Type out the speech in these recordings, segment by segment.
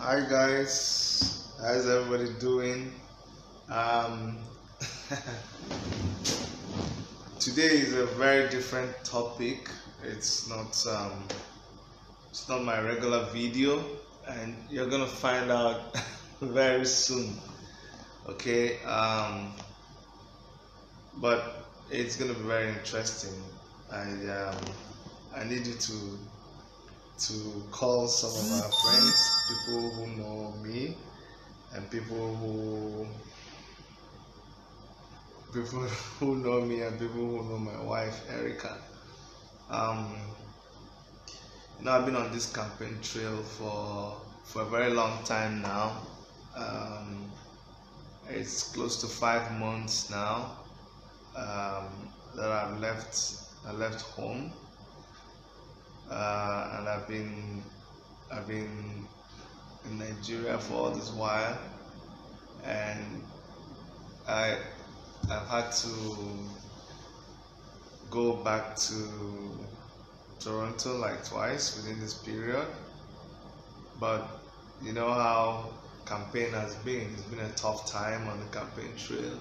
Hi guys, how's everybody doing? Um, Today is a very different topic. It's not my regular video, and you're gonna find out very soon. Okay, but it's gonna be very interesting. I need you to call some of our friends, people who know me, and people who know me and people who know my wife Erica. I've been on this campaign trail for a very long time now. It's close to 5 months now that I left home, and I've been in Nigeria for all this while, and I've had to go back to Toronto like twice within this period. But you know how campaign has been. It's been a tough time on the campaign trail.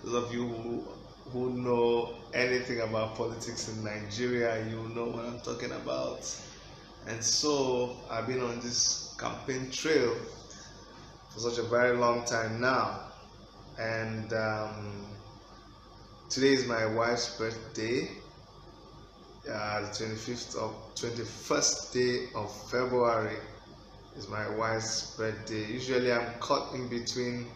Those of you who know anything about politics in Nigeria, you know what I'm talking about. And so I've been on this campaign trail for such a very long time now. And today is my wife's birthday, the 21st day of February is my wife's birthday. Usually I'm caught in between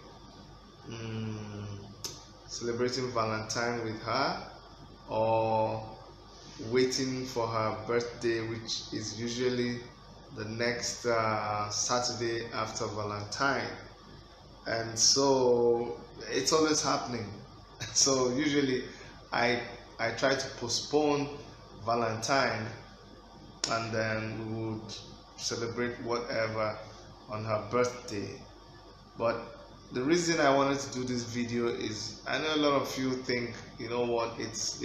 celebrating Valentine with her or waiting for her birthday, which is usually the next Saturday after Valentine. And so it's always happening. So usually I try to postpone Valentine, and then we would celebrate whatever on her birthday. But the reason I wanted to do this video is I know a lot of you think, you know what, it's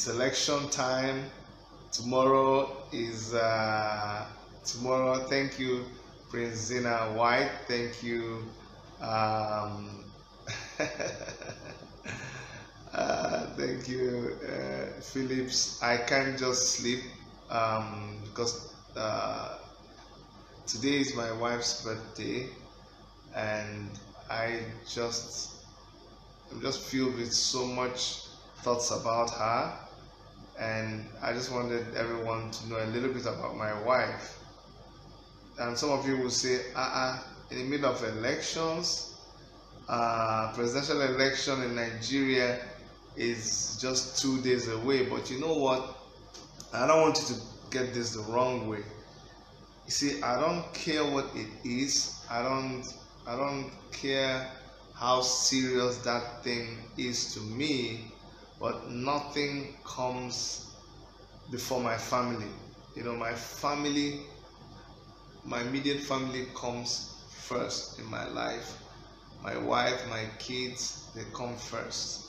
election time. Tomorrow. Thank you, Prince Zina White. Thank you. Thank you, Phillips. I can't just sleep because today is my wife's birthday, and I'm just filled with so much thoughts about her, and I just wanted everyone to know a little bit about my wife. And some of you will say, in the middle of elections, presidential election in Nigeria is just 2 days away. But you know what? I don't want you to get this the wrong way. You see, I don't care what it is. I don't care how serious that thing is to me, but nothing comes before my family. You know, my family, my immediate family comes first in my life. My wife, my kids, they come first.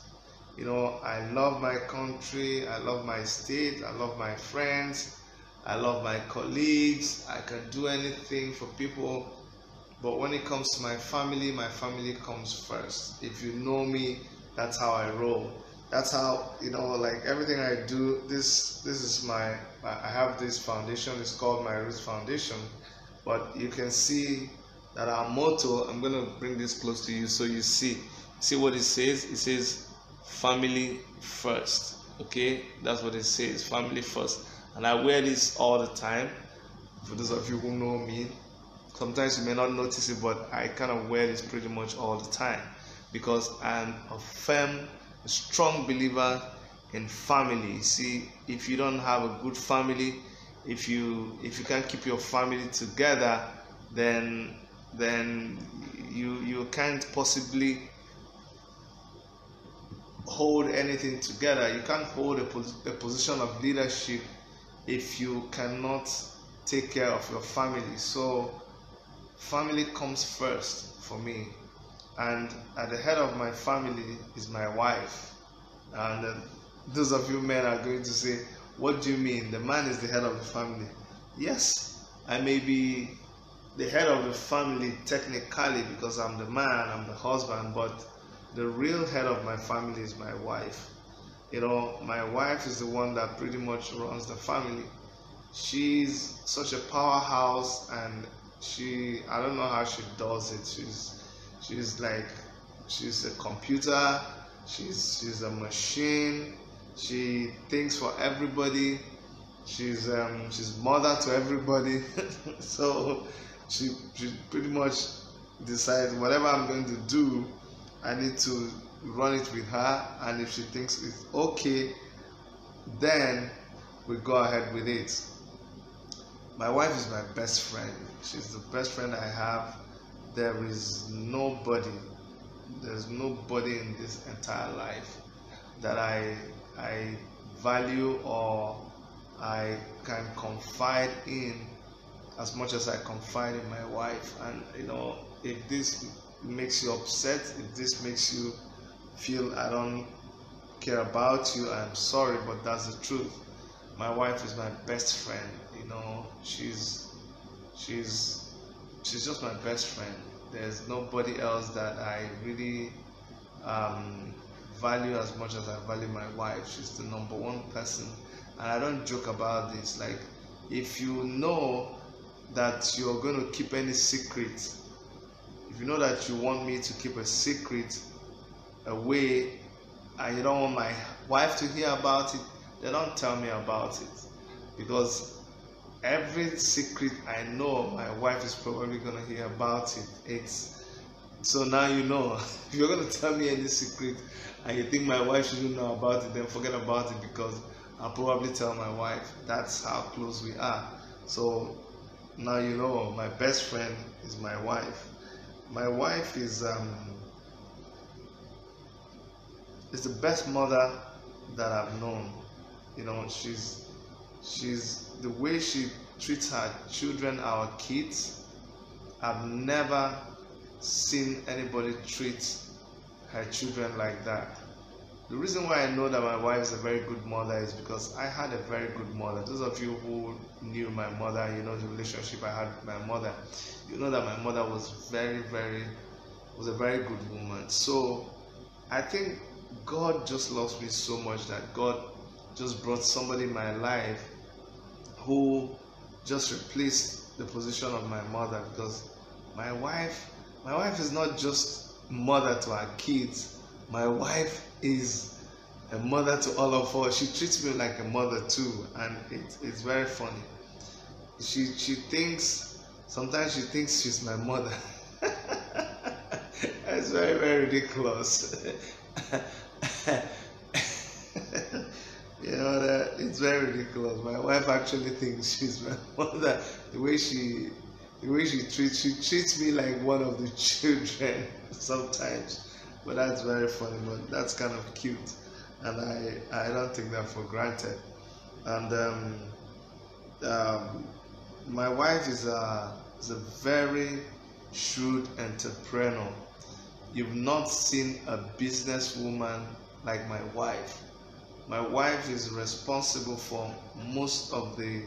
You know, I love my country, I love my state, I love my friends, I love my colleagues. I can do anything for people, but when it comes to my family comes first. If you know me, that's how I roll. That's how, you know, like everything I do, this is I have this foundation. It's called My Roots Foundation. But you can see that our motto, I'm going to bring this close to you so you see what it says. It says family first. Okay, that's what it says, family first. And I wear this all the time. For those of you who know me, sometimes you may not notice it, but I kind of wear this pretty much all the time because I'm a strong believer in family. You see, if you don't have a good family, if you can't keep your family together, then you can't possibly hold anything together. You can't hold a position of leadership if you cannot take care of your family. So family comes first for me, and at the head of my family is my wife. And those of you men are going to say, what do you mean? The man is the head of the family. Yes, I may be the head of the family technically because I'm the man, I'm the husband, but the real head of my family is my wife. My wife is the one that pretty much runs the family. She's such a powerhouse, and I don't know how she does it. She's like, she's a computer, she's a machine. She thinks for everybody. She's mother to everybody. So she pretty much decides whatever I'm going to do, I need to run it with her, and if she thinks it's okay, then we go ahead with it. My wife is my best friend. She's the best friend I have. There's nobody in this entire life that I value or I can confide in as much as I confide in my wife. And if this makes you upset, if this makes you feel I don't care about you, I'm sorry, but that's the truth. My wife is my best friend. She's just my best friend. There's nobody else that I really value as much as I value my wife. She's the number one person, and I don't joke about this. Like, if you know that you're going to keep any secret, if you know that you want me to keep a secret away and you don't want my wife to hear about it, then don't tell me about it, because every secret I know, my wife is probably going to hear about it. So now you know. If you're going to tell me any secret and you think my wife shouldn't know about it, then forget about it, because I'll probably tell my wife. That's how close we are. So now you know, my best friend is my wife. My wife is the best mother that I've known. She's the way she treats her children, our kids. I've never seen anybody treat her children like that. The reason why I know that my wife is a very good mother is because I had a very good mother. Those of you who knew my mother, the relationship I had with my mother, you know that my mother was a very good woman. So I think God just loves me so much that God just brought somebody in my life who just replaced the position of my mother, because my wife is not just mother to her kids. My wife is a mother to all of us. She treats me like a mother too, and it's very funny. Sometimes she thinks she's my mother. It's very, very ridiculous. It's very ridiculous. My wife actually thinks she's my mother. The way she treats me like one of the children sometimes. But that's very funny. But that's kind of cute, and I don't take that for granted. And my wife is a very shrewd entrepreneur. You've not seen a businesswoman like my wife. My wife is responsible for most of the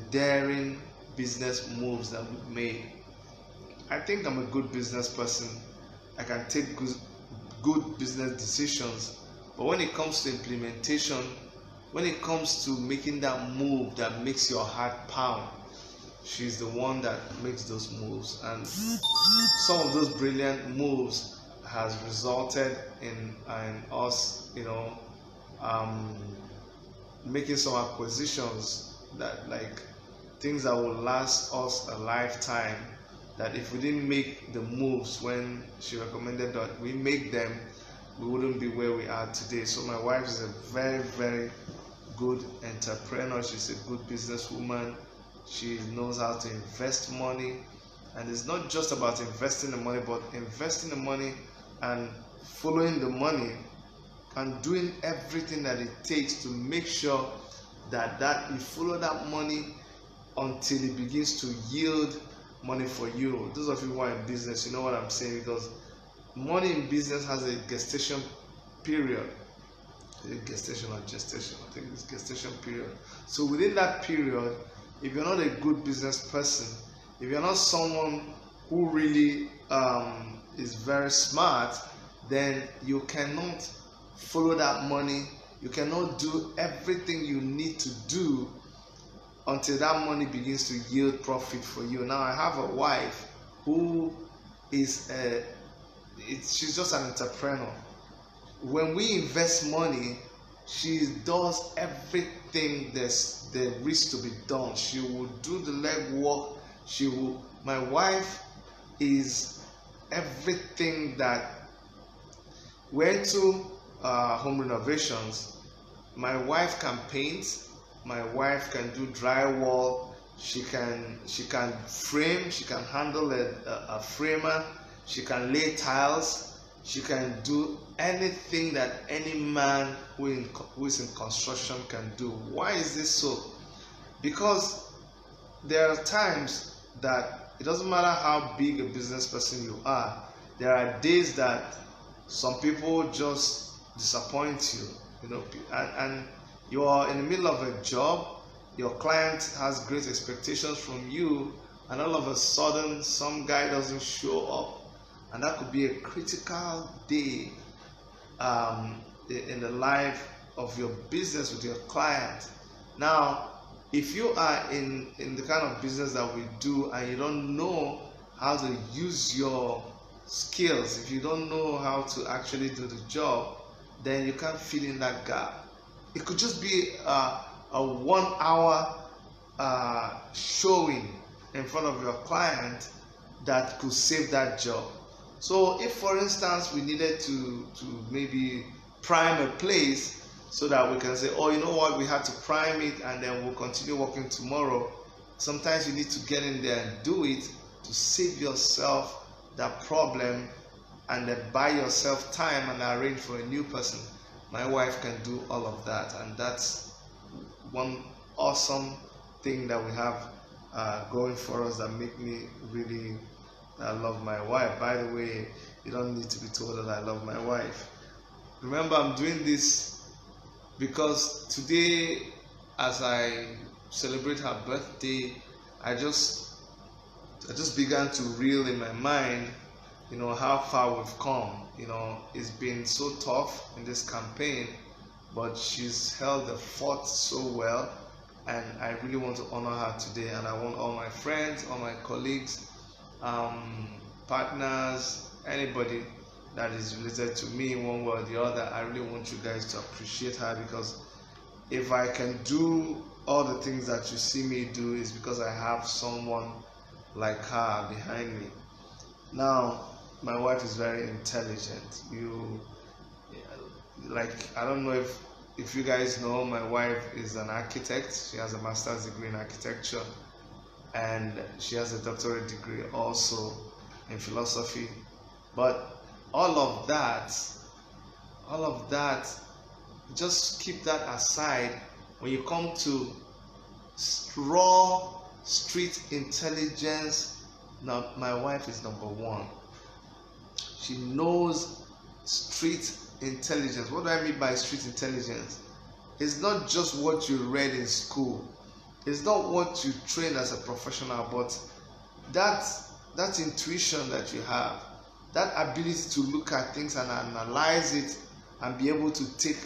daring business moves that we've made. I think I'm a good business person. I can take good business decisions, but when it comes to implementation, when it comes to making that move that makes your heart pound, she's the one that makes those moves. And some of those brilliant moves has resulted in us, making some acquisitions that, like, things that will last us a lifetime, that if we didn't make the moves when she recommended that we make them, we wouldn't be where we are today. So my wife is a very, very good entrepreneur. She's a good businesswoman. She knows how to invest money, and it's not just about investing the money, but investing the money and following the money and doing everything that it takes to make sure that you follow that money until it begins to yield money for you. Those of you who are in business, you know what I'm saying, because money in business has a gestation period. Gestation or gestation, I think it's gestation period. So within that period, if you're not a good business person, if you're not someone who really is very smart, then you cannot follow that money. You cannot do everything you need to do until that money begins to yield profit for you. Now, I have a wife who is she's just an entrepreneur. When we invest money, she does everything there is to be done. She will do the legwork. My wife is everything that went to home renovations. My wife can paint. My wife can do drywall. She can frame. She can handle a framer. She can lay tiles. She can do anything that any man who is in construction can do. Why is this so? Because there are times that it doesn't matter how big a business person you are, there are days that some people just disappoint you, and you are in the middle of a job, your client has great expectations from you, and all of a sudden some guy doesn't show up, and that could be a critical day in the life of your business with your client. Now, if you are in the kind of business that we do and you don't know how to use your skills, if you don't know how to actually do the job, then you can't fill in that gap. It could just be a 1 hour showing in front of your client that could save that job. So if, for instance, we needed to maybe prime a place so that we can say, oh, you know what, we had to prime it and then we'll continue working tomorrow. Sometimes you need to get in there and do it to save yourself that problem and then buy yourself time and arrange for a new person. My wife can do all of that, and that's one awesome thing that we have going for us that make me really love my wife. By the way, you don't need to be told that I love my wife. Remember, I'm doing this because today, as I celebrate her birthday, I just began to reel in my mind, how far we've come. It's been so tough in this campaign, but she's held the fort so well, and I really want to honor her today. And I want all my friends, all my colleagues, partners, anybody that is related to me in one way or the other, I really want you guys to appreciate her, because if I can do all the things that you see me do, is because I have someone like her behind me. Now, my wife is very intelligent. I don't know if you guys know, my wife is an architect. She has a master's degree in architecture, and she has a doctorate degree also in philosophy. But all of that, just keep that aside. When you come to raw street intelligence, now my wife is number one. She knows street intelligence. What do I mean by street intelligence? It's not just what you read in school. It's not what you train as a professional, but that intuition that you have, that ability to look at things and analyze it and be able to take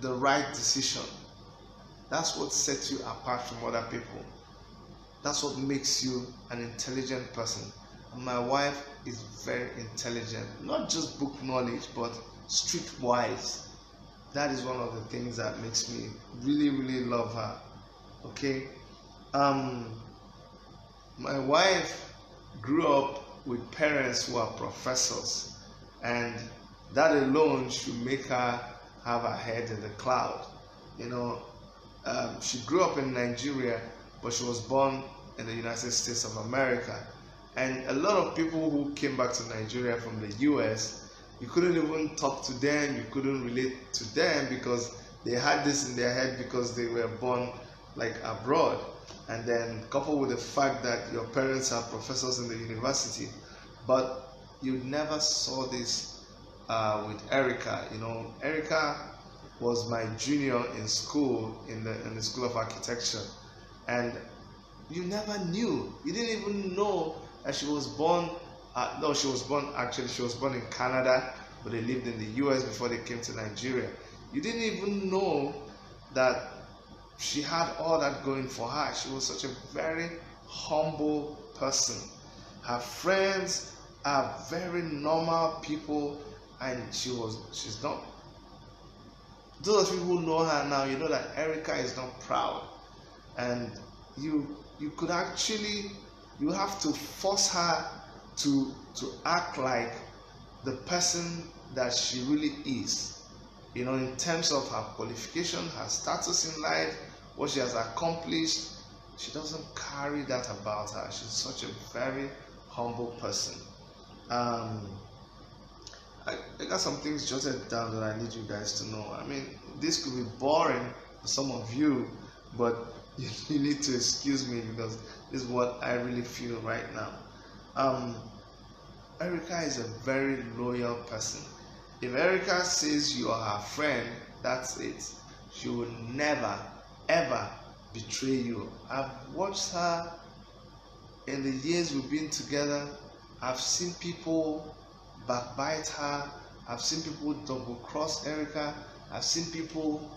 the right decision. That's what sets you apart from other people. That's what makes you an intelligent person. And my wife is very intelligent, not just book knowledge, but streetwise. That is one of the things that makes me really, really love her. Okay. My wife grew up with parents who are professors, and that alone should make her have her head in the cloud. She grew up in Nigeria, but she was born in the United States of America. And a lot of people who came back to Nigeria from the US, you couldn't even talk to them, you couldn't relate to them, because they had this in their head because they were born like abroad. And then coupled with the fact that your parents are professors in the university. But you never saw this with Erica. Erica was my junior in school, in the School of Architecture. And you never knew. You didn't even know that she was born. No, she was born in Canada, but they lived in the US before they came to Nigeria. You didn't even know that she had all that going for her. She was such a very humble person. Her friends are very normal people, and she's not. Those of you who know her now, you know that Erica is not proud, and you could actually, you have to force her to act like the person that she really is, you know, in terms of her qualification, her status in life, what she has accomplished. She doesn't carry that about her. She's such a very humble person. I got some things jotted down that I need you guys to know. I mean, this could be boring for some of you, but you need to excuse me because this is what I really feel right now. Erica is a very loyal person. If Erica says you are her friend, that's it. She will never, ever betray you. I've watched her in the years we've been together. I've seen people backbite her. I've seen people double cross Erica. I've seen people,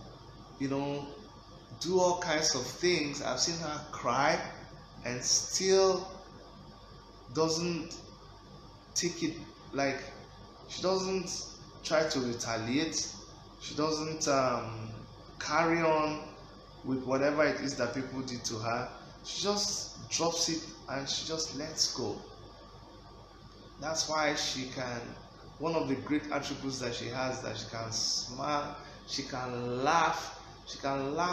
you know, do all kinds of things. I've seen her cry and still doesn't take it, like, she doesn't try to retaliate. She doesn't carry on with whatever it is that people did to her. She just drops it and she just lets go. That's why she can, one of the great attributes that she has, that she can smile, she can laugh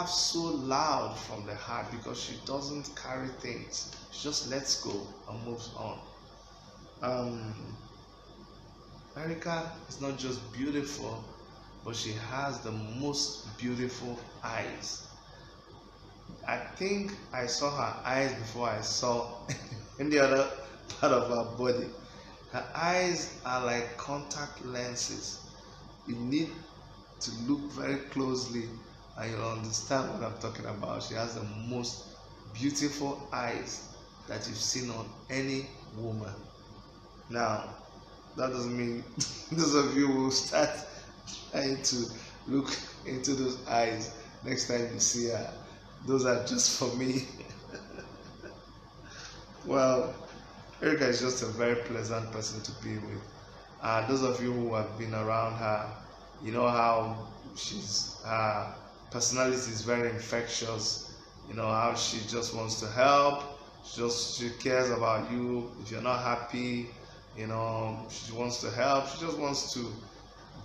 so loud from the heart because she doesn't carry things. She just lets go and moves on. Erica is not just beautiful, but she has the most beautiful eyes. I think I saw her eyes before I saw any other part of her body. Her eyes are like contact lenses. You need to look very closely and you'll understand what I'm talking about. She has the most beautiful eyes that you've seen on any woman. Now, that doesn't mean those of you will start trying to look into those eyes next time you see her. Those are just for me. Well, Erica is just a very pleasant person to be with. Those of you who have been around her, you know how her personality is very infectious. You know how she just wants to help. She cares about you. If you're not happy, you know, she wants to help. She just wants to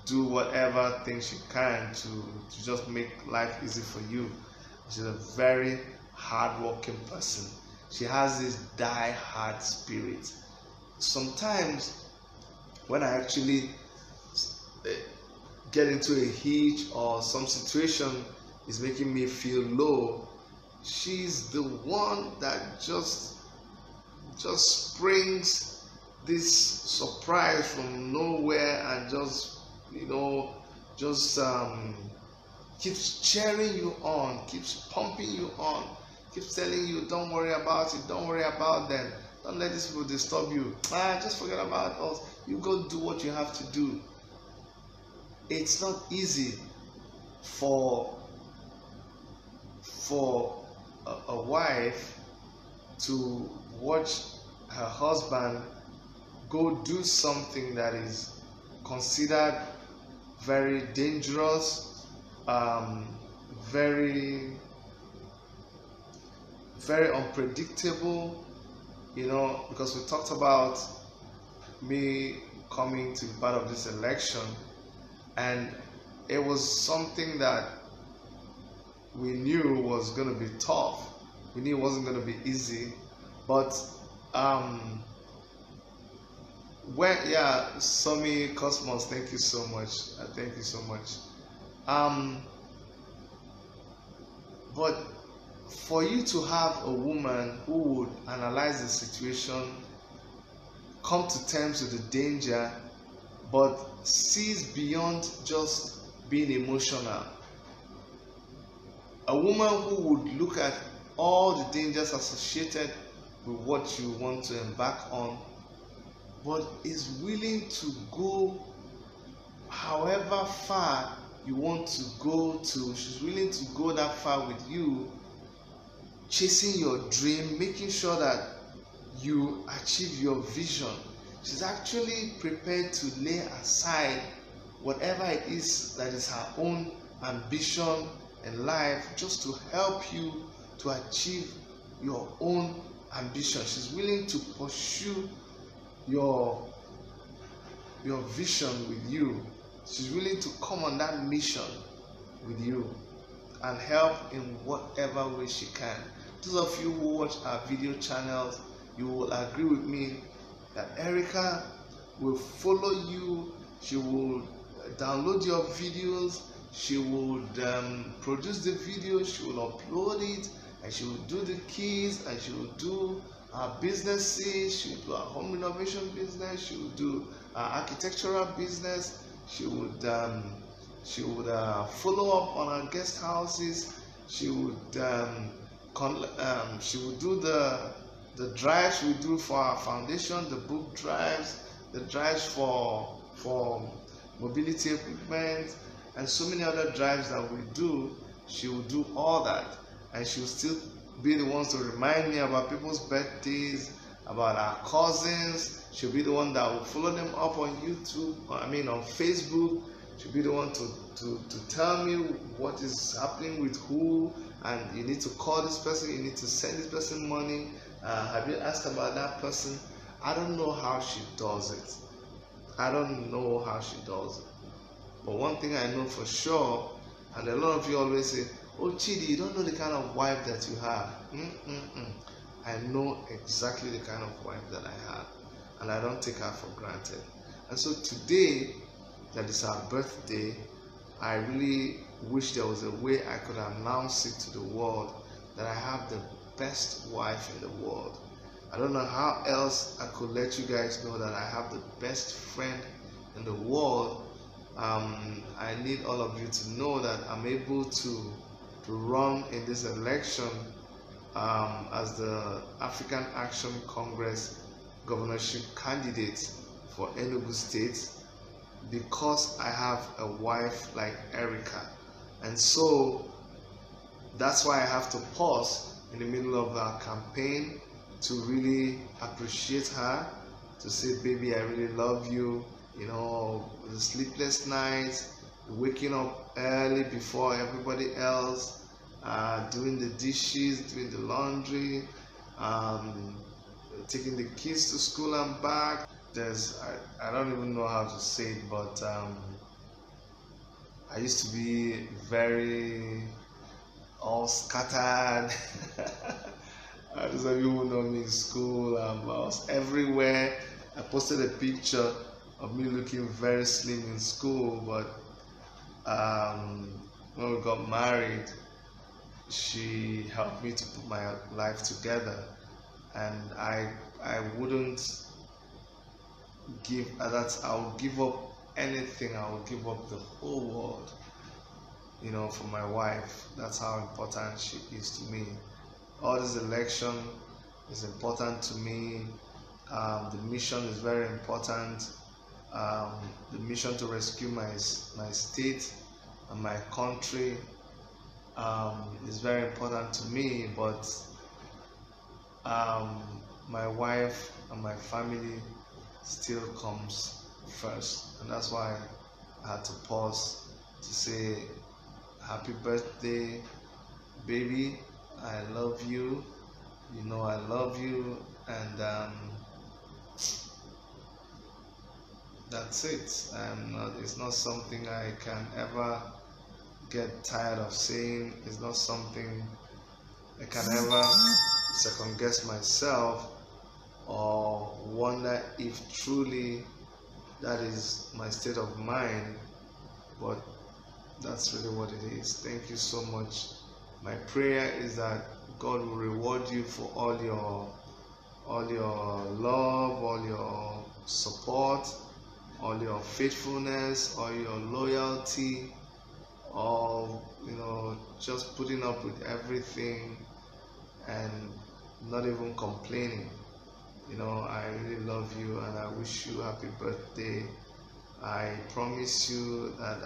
do whatever thing she can to just make life easy for you. She's a very hardworking person. She has this die-hard spirit. Sometimes when I actually get into a hitch or some situation is making me feel low, she's the one that just springs this surprise from nowhere and just, you know, just keeps cheering you on, keeps pumping you on, keeps telling you, don't worry about it, don't worry about them, don't let these people disturb you, just forget about us, you go do what you have to do. It's not easy for a wife to watch her husband go do something that is considered very dangerous, very unpredictable, you know, because we talked about me coming to be part of this election, and it was something that we knew was going to be tough. We knew it wasn't going to be easy, but Somi Cosmos, thank you so much. Thank you so much. But for you to have a woman who would analyze the situation, come to terms with the danger, but sees beyond just being emotional. A woman who would look at all the dangers associated with what you want to embark on, but is willing to go however far you want to go to. She's willing to go that far with you, chasing your dream, making sure that you achieve your vision. She's actually prepared to lay aside whatever it is that is her own ambition in life just to help you to achieve your own ambition. She's willing to pursue your vision with you. She's willing to come on that mission with you and help in whatever way she can. Those of you who watch our video channels, you will agree with me that Erica will follow you. She will download your videos, she would produce the video, she will upload it, and she will do the keys, and she will do our businesses, she will do our home renovation business, she will do our architectural business, she would follow up on our guest houses, she would do the drives we do for our foundation, the book drives, the drives for mobility equipment, and so many other drives that we do. She will do all that, and she will still be the ones to remind me about people's birthdays, about our cousins. She'll be the one that will follow them up on YouTube, on Facebook. She'll be the one to tell me what is happening with who, and you need to call this person, you need to send this person money. Have you asked about that person? I don't know how she does it. I don't know how she does it. But one thing I know for sure, and a lot of you always say, "Oh Chidi, you don't know the kind of wife that you have." I know exactly the kind of wife that I have, and I don't take her for granted. And so today, that is our birthday, I really wish there was a way I could announce it to the world that I have the best wife in the world. I don't know how else I could let you guys know that I have the best friend in the world. I need all of you to know that I'm able to run in this election as the African Action Congress governorship candidate for Enugu State because I have a wife like Erica. And so that's why I have to pause in the middle of our campaign to really appreciate her, to say, "Baby, I really love you." You know, the sleepless nights, waking up early before everybody else, doing the dishes, doing the laundry, taking the kids to school and back. I don't even know how to say it, but I used to be very all scattered. Those of you who know me in school, I was everywhere. I posted a picture of me looking very slim in school, but when we got married, she helped me to put my life together, and I wouldn't give that. I would give up anything. I would give up the whole world, for my wife. That's how important she is to me. All this election is important to me. The mission is very important. The mission to rescue my state and my country is very important to me, but my wife and my family still comes first, and that's why I had to pause to say happy birthday, baby. I love you. I love you, and that's it. It's not something I can ever get tired of saying. It's not something I can ever second guess myself or wonder if truly that is my state of mind, but that's really what it is. Thank you so much. My prayer is that God will reward you for all your love, all your support, all your faithfulness, all your loyalty, all just putting up with everything and not even complaining. You know, I really love you and I wish you happy birthday. I promise you that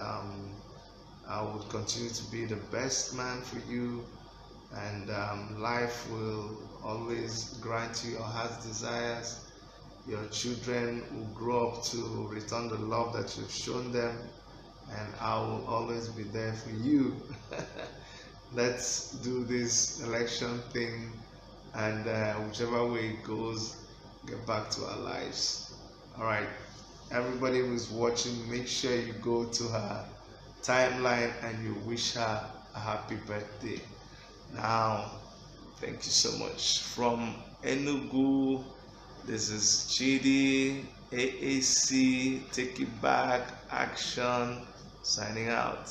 I will continue to be the best man for you, and life will always grant you your heart's desires. Your children will grow up to return the love that you've shown them, and I will always be there for you. Let's do this election thing, and whichever way it goes, get back to our lives. All right, everybody who's watching, make sure you go to her timeline and you wish her a happy birthday. Now, thank you so much. From Enugu, this is Chidi, AAC, Take It Back, Action, signing out.